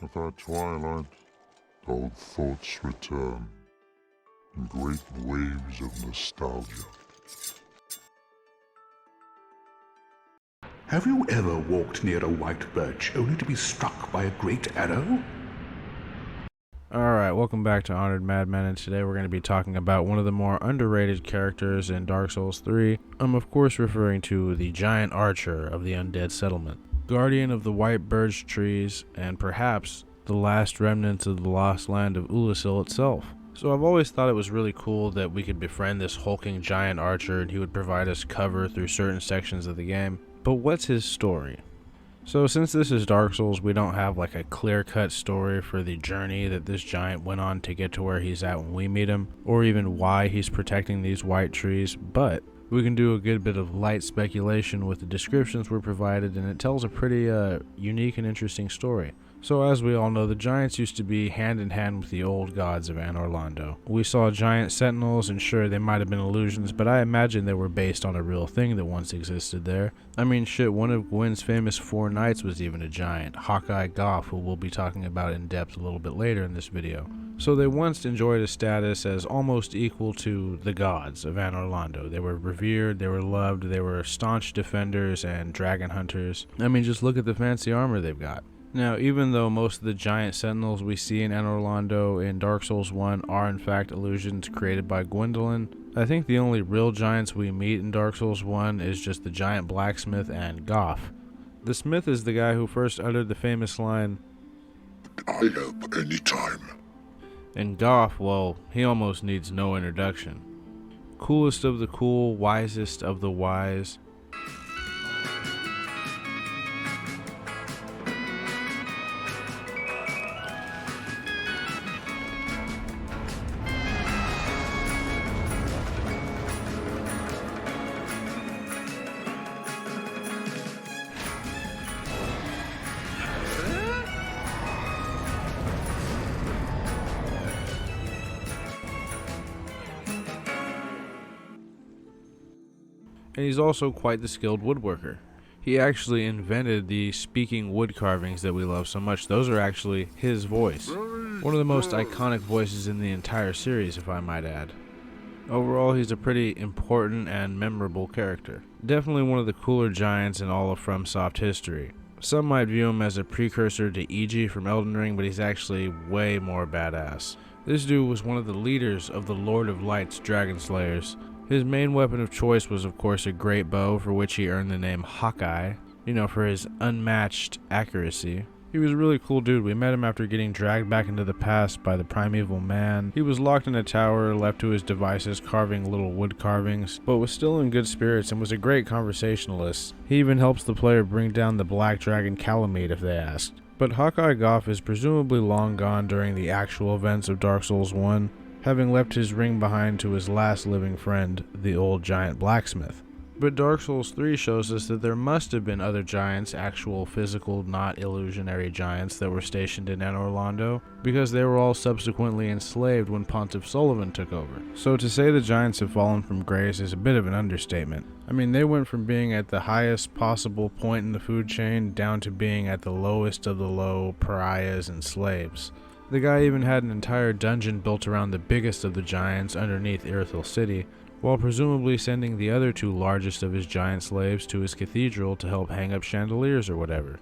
Without twilight, old thoughts return in great waves of nostalgia. Have you ever walked near a white birch only to be struck by a great arrow? Alright, welcome back to Honored Madman, and today we're going to be talking about one of the more underrated characters in Dark Souls 3. I'm of course referring to the giant archer of the undead settlement, guardian of the white birch trees, and perhaps the last remnants of the lost land of Oolacile itself. So I've always thought it was really cool that we could befriend this hulking giant archer and he would provide us cover through certain sections of the game. But what's his story? So since this is Dark Souls, we don't have like a clear-cut story for the journey that this giant went on to get to where he's at when we meet him, or even why he's protecting these white trees, but we can do a good bit of light speculation with the descriptions we're provided, and it tells a pretty unique and interesting story. So as we all know, the giants used to be hand in hand with the old gods of Anor Londo. We saw giant sentinels, and sure, they might have been illusions, but I imagine they were based on a real thing that once existed there. I mean shit, one of Gwyn's famous 4 knights was even a giant, Hawkeye Gough, who we'll be talking about in depth a little bit later in this video. So they once enjoyed a status as almost equal to the gods of Anor Londo. They were revered, they were loved, they were staunch defenders and dragon hunters. I mean, just look at the fancy armor they've got. Now, even though most of the giant sentinels we see in Anor Londo in Dark Souls 1 are in fact illusions created by Gwendolyn, I think the only real giants we meet in Dark Souls 1 is just the giant blacksmith and Gough. The smith is the guy who first uttered the famous line, "I help anytime." And Gough, well, he almost needs no introduction. Coolest of the cool, wisest of the wise. And he's also quite the skilled woodworker. He actually invented the speaking wood carvings that we love so much. Those are actually his voice. One of the most iconic voices in the entire series, if I might add. Overall, he's a pretty important and memorable character. Definitely one of the cooler giants in all of FromSoft history. Some might view him as a precursor to Iji from Elden Ring, but he's actually way more badass. This dude was one of the leaders of the Lord of Light's Dragon Slayers. His main weapon of choice was of course a great bow, for which he earned the name Hawkeye, for his unmatched accuracy. He was a really cool dude. We met him after getting dragged back into the past by the primeval man. He was locked in a tower, left to his devices, carving little wood carvings, but was still in good spirits and was a great conversationalist. He even helps the player bring down the black dragon Calamite if they asked. But Hawkeye Gough is presumably long gone during the actual events of Dark Souls 1, having left his ring behind to his last living friend, the old giant blacksmith. But Dark Souls 3 shows us that there must have been other giants, actual physical, not illusionary giants that were stationed in Anor Londo, because they were all subsequently enslaved when Pontiff Sulyvahn took over. So to say the giants have fallen from grace is a bit of an understatement. I mean, they went from being at the highest possible point in the food chain down to being at the lowest of the low pariahs and slaves. The guy even had an entire dungeon built around the biggest of the giants underneath Irithyll City, while presumably sending the other 2 largest of his giant slaves to his cathedral to help hang up chandeliers or whatever.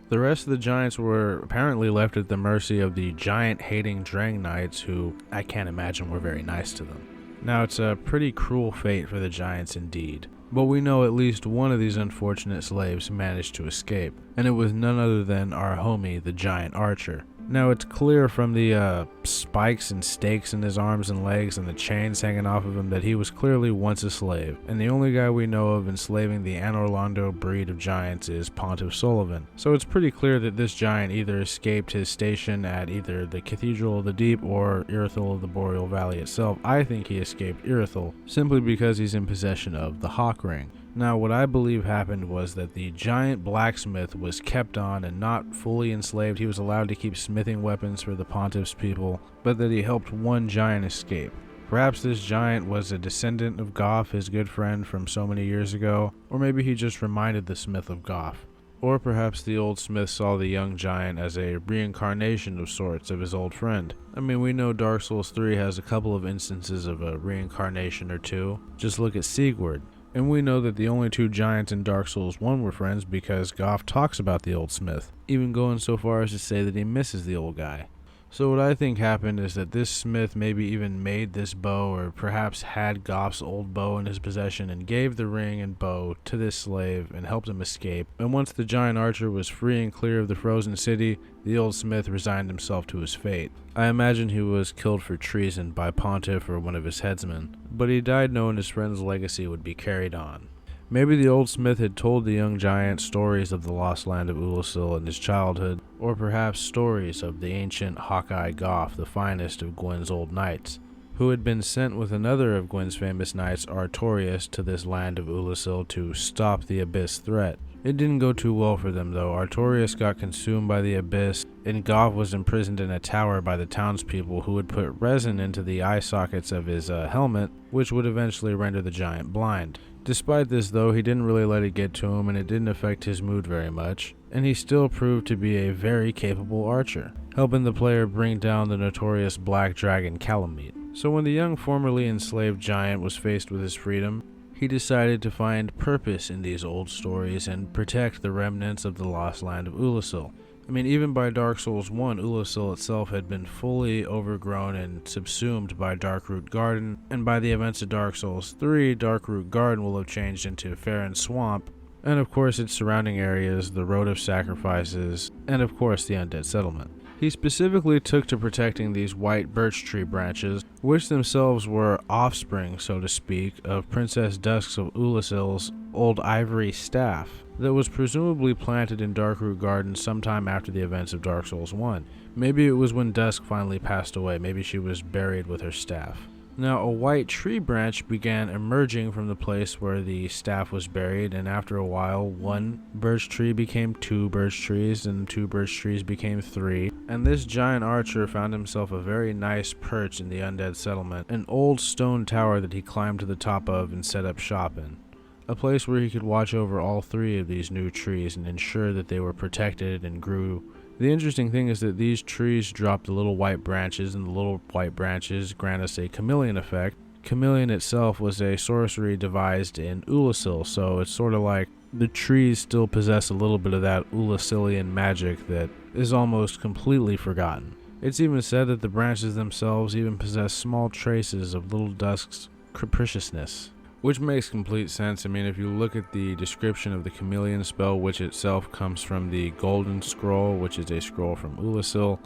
The rest of the giants were apparently left at the mercy of the giant-hating Drang Knights, who I can't imagine were very nice to them. Now, it's a pretty cruel fate for the giants indeed, but we know at least one of these unfortunate slaves managed to escape, and it was none other than our homie, the giant archer. Now, it's clear from the spikes and stakes in his arms and legs and the chains hanging off of him that he was clearly once a slave, and the only guy we know of enslaving the Anor Londo breed of giants is Pontiff Sulyvahn. So it's pretty clear that this giant either escaped his station at either the Cathedral of the Deep or Irithyll of the Boreal Valley itself. I think he escaped Irithyll, simply because he's in possession of the Hawk Ring. Now, what I believe happened was that the giant blacksmith was kept on and not fully enslaved. He was allowed to keep smithing weapons for the Pontiff's people, but that he helped one giant escape. Perhaps this giant was a descendant of Gough, his good friend from so many years ago, or maybe he just reminded the smith of Gough. Or perhaps the old smith saw the young giant as a reincarnation of sorts of his old friend. I mean, we know Dark Souls 3 has a couple of instances of a reincarnation or two. Just look at Sigurd. And we know that the only two giants in Dark Souls 1 were friends because Gough talks about the old smith, even going so far as to say that he misses the old guy. So what I think happened is that this smith maybe even made this bow, or perhaps had Gough's old bow in his possession and gave the ring and bow to this slave and helped him escape. And once the giant archer was free and clear of the frozen city, the old smith resigned himself to his fate. I imagine he was killed for treason by Pontiff or one of his headsmen, but he died knowing his friend's legacy would be carried on. Maybe the old smith had told the young giant stories of the lost land of Oolacile in his childhood, or perhaps stories of the ancient Hawkeye Gough, the finest of Gwyn's old knights, who had been sent with another of Gwyn's famous knights, Artorias, to this land of Oolacile to stop the Abyss threat. It didn't go too well for them though. Artorias got consumed by the Abyss, and Gough was imprisoned in a tower by the townspeople who would put resin into the eye sockets of his helmet, which would eventually render the giant blind. Despite this though, he didn't really let it get to him, and it didn't affect his mood very much, and he still proved to be a very capable archer, helping the player bring down the notorious Black Dragon Calamite. So when the young formerly enslaved giant was faced with his freedom, he decided to find purpose in these old stories and protect the remnants of the lost land of Oolacile. I mean, even by Dark Souls 1, Oolacile itself had been fully overgrown and subsumed by Darkroot Garden, and by the events of Dark Souls 3, Darkroot Garden will have changed into Faron Swamp, and of course its surrounding areas, the Road of Sacrifices, and of course the Undead Settlement. He specifically took to protecting these white birch tree branches, which themselves were offspring, so to speak, of Princess Dusk of Oolacile's old ivory staff that was presumably planted in Darkroot Garden sometime after the events of Dark Souls 1. Maybe it was when Dusk finally passed away. Maybe she was buried with her staff. Now, a white tree branch began emerging from the place where the staff was buried, and after a while, one birch tree became two birch trees, and two birch trees became three, and this giant archer found himself a very nice perch in the Undead Settlement, an old stone tower that he climbed to the top of and set up shop in. A place where he could watch over all three of these new trees and ensure that they were protected and grew. The interesting thing is that these trees drop the little white branches, and the little white branches grant us a chameleon effect. Chameleon itself was a sorcery devised in Oolacile, so it's sort of like the trees still possess a little bit of that Oolacilian magic that is almost completely forgotten. It's even said that the branches themselves even possess small traces of Little Dusk's capriciousness, which makes complete sense. I mean, if you look at the description of the chameleon spell, which itself comes from the Golden Scroll, which is a scroll from Oolacile,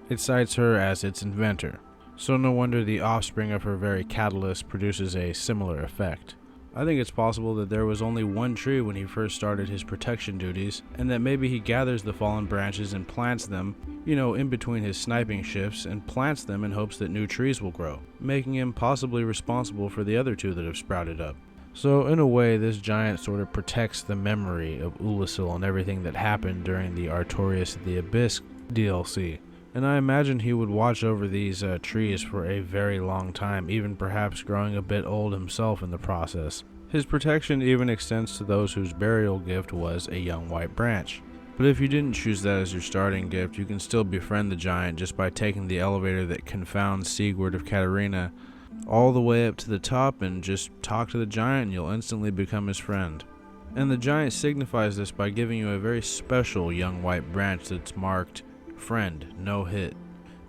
it cites her as its inventor. So no wonder the offspring of her very catalyst produces a similar effect. I think it's possible that there was only one tree when he first started his protection duties, and that maybe he gathers the fallen branches and plants them, in between his sniping shifts, and plants them in hopes that new trees will grow, making him possibly responsible for the other two that have sprouted up. So in a way, this giant sort of protects the memory of Oolacile and everything that happened during the Artorias of the Abyss DLC. And I imagine he would watch over these trees for a very long time, even perhaps growing a bit old himself in the process. His protection even extends to those whose burial gift was a young white branch. But if you didn't choose that as your starting gift, you can still befriend the giant just by taking the elevator that confounds Sigurd of Katarina all the way up to the top and just talk to the giant and you'll instantly become his friend. And the giant signifies this by giving you a very special young white branch that's marked Friend, no hit.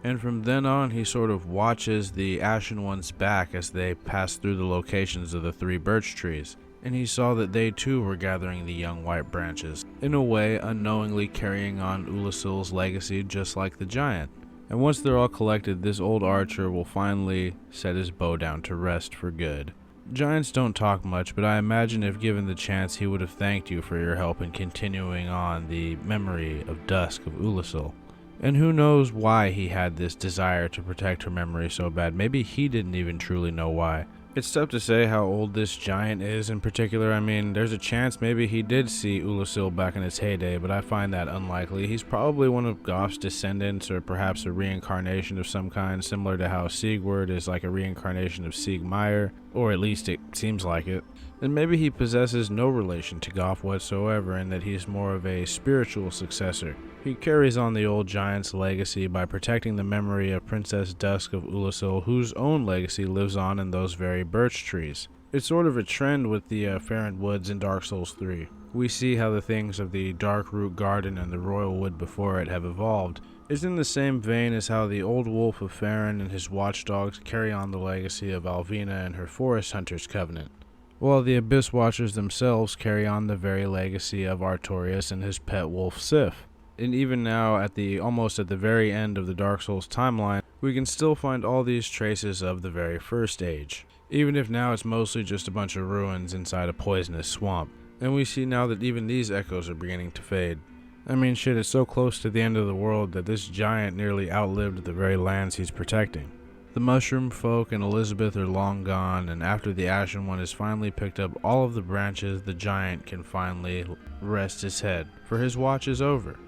And from then on, he sort of watches the Ashen Ones back as they pass through the locations of the three birch trees, and he saw that they too were gathering the young white branches, in a way unknowingly carrying on Oolacile's legacy just like the giant. And once they're all collected, this old archer will finally set his bow down to rest for good. Giants don't talk much, but I imagine if given the chance he would have thanked you for your help in continuing on the memory of Dusk of Oolacile. And who knows why he had this desire to protect her memory so bad. Maybe he didn't even truly know why. It's tough to say how old this giant is in particular. I mean, there's a chance maybe he did see Oolacile back in its heyday, but I find that unlikely. He's probably one of Gough's descendants, or perhaps a reincarnation of some kind, similar to how Sigurd is like a reincarnation of Siegmeyer, or at least it seems like it. And maybe he possesses no relation to Gough whatsoever, and that he's more of a spiritual successor. He carries on the old giant's legacy by protecting the memory of Princess Dusk of Oolacile, whose own legacy lives on in those very birch trees. It's sort of a trend with the Farron Woods in Dark Souls 3. We see how the things of the Dark Root Garden and the Royal Wood before it have evolved. It's in the same vein as how the Old Wolf of Farron and his watchdogs carry on the legacy of Alvina and her Forest Hunters Covenant, while the Abyss Watchers themselves carry on the very legacy of Artorias and his pet wolf Sif. And even now, almost at the very end of the Dark Souls timeline, we can still find all these traces of the very first age, even if now it's mostly just a bunch of ruins inside a poisonous swamp. And we see now that even these echoes are beginning to fade. I mean, shit, it's so close to the end of the world that this giant nearly outlived the very lands he's protecting. The Mushroom Folk and Elizabeth are long gone, and after the Ashen One has finally picked up all of the branches, the giant can finally rest his head, for his watch is over.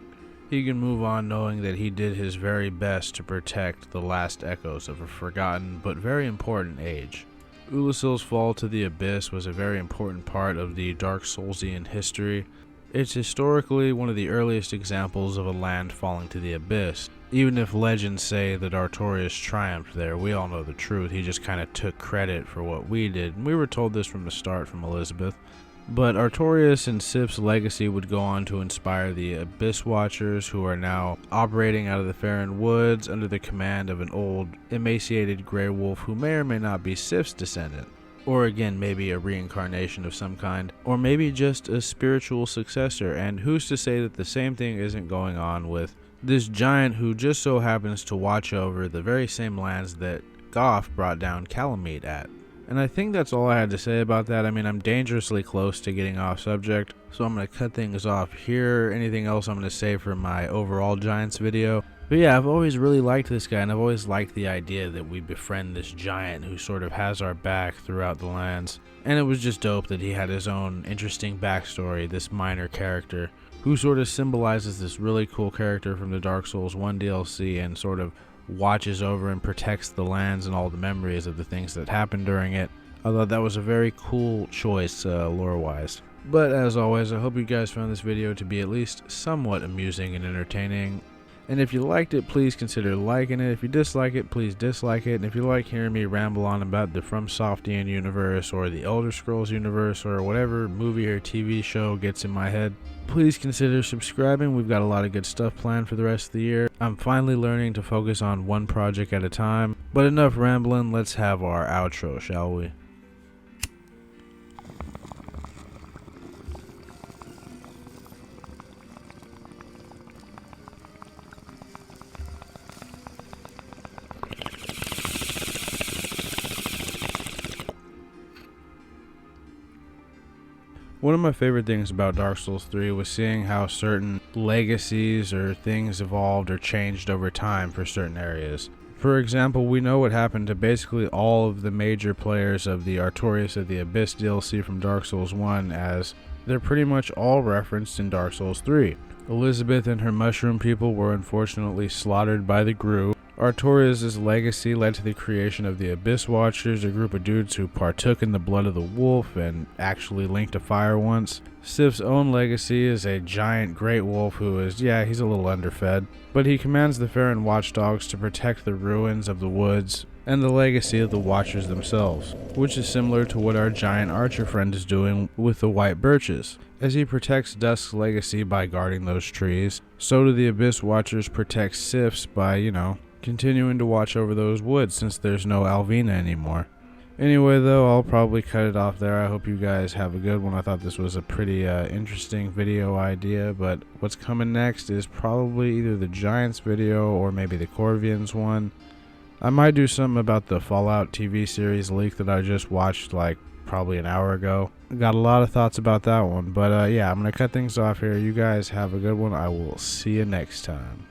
He can move on knowing that he did his very best to protect the last echoes of a forgotten but very important age. Oolacile's fall to the Abyss was a very important part of the Dark Soulsian history. It's historically one of the earliest examples of a land falling to the Abyss. Even if legends say that Artorias triumphed there, we all know the truth. He just kind of took credit for what we did, and we were told this from the start from Elizabeth. But Artorias and Sif's legacy would go on to inspire the Abyss Watchers, who are now operating out of the Farron Woods under the command of an old, emaciated grey wolf who may or may not be Sif's descendant. Or again, maybe a reincarnation of some kind, or maybe just a spiritual successor, and who's to say that the same thing isn't going on with this giant who just so happens to watch over the very same lands that Gough brought down Calamite at. And I think that's all I had to say about that. I mean, I'm dangerously close to getting off subject, so I'm going to cut things off here. Anything else I'm going to say for my overall Giants video. But yeah, I've always really liked this guy, and I've always liked the idea that we befriend this giant who sort of has our back throughout the lands. And it was just dope that he had his own interesting backstory, this minor character, who sort of symbolizes this really cool character from the Dark Souls 1 DLC and sort of watches over and protects the lands and all the memories of the things that happened during it. I thought that was a very cool choice lore-wise. But as always, I hope you guys found this video to be at least somewhat amusing and entertaining. And if you liked it, please consider liking it. If you dislike it, please dislike it. And if you like hearing me ramble on about the FromSoftian universe or the Elder Scrolls universe or whatever movie or TV show gets in my head, please consider subscribing. We've got a lot of good stuff planned for the rest of the year. I'm finally learning to focus on one project at a time. But enough rambling, let's have our outro, shall we? One of my favorite things about Dark Souls 3 was seeing how certain legacies or things evolved or changed over time for certain areas. For example, we know what happened to basically all of the major players of the Artorias of the Abyss DLC from Dark Souls 1, as they're pretty much all referenced in Dark Souls 3. Elizabeth and her mushroom people were unfortunately slaughtered by the Grue. Artorias' legacy led to the creation of the Abyss Watchers, a group of dudes who partook in the blood of the wolf and actually linked a fire once. Sif's own legacy is a giant great wolf who is, yeah, he's a little underfed, but he commands the Farron watchdogs to protect the ruins of the woods and the legacy of the Watchers themselves, which is similar to what our giant archer friend is doing with the white birches. As he protects Dusk's legacy by guarding those trees, so do the Abyss Watchers protect Sif's by, continuing to watch over those woods since there's no Alvina anymore. Anyway though, I'll probably cut it off there. I hope you guys have a good one. I thought this was a pretty interesting video idea, but what's coming next is probably either the Giants video or maybe the Corvians one. I might do something about the Fallout TV series leak that I just watched like probably an hour ago. Got a lot of thoughts about that one, but yeah, I'm gonna cut things off here. You guys have a good one. I will see you next time.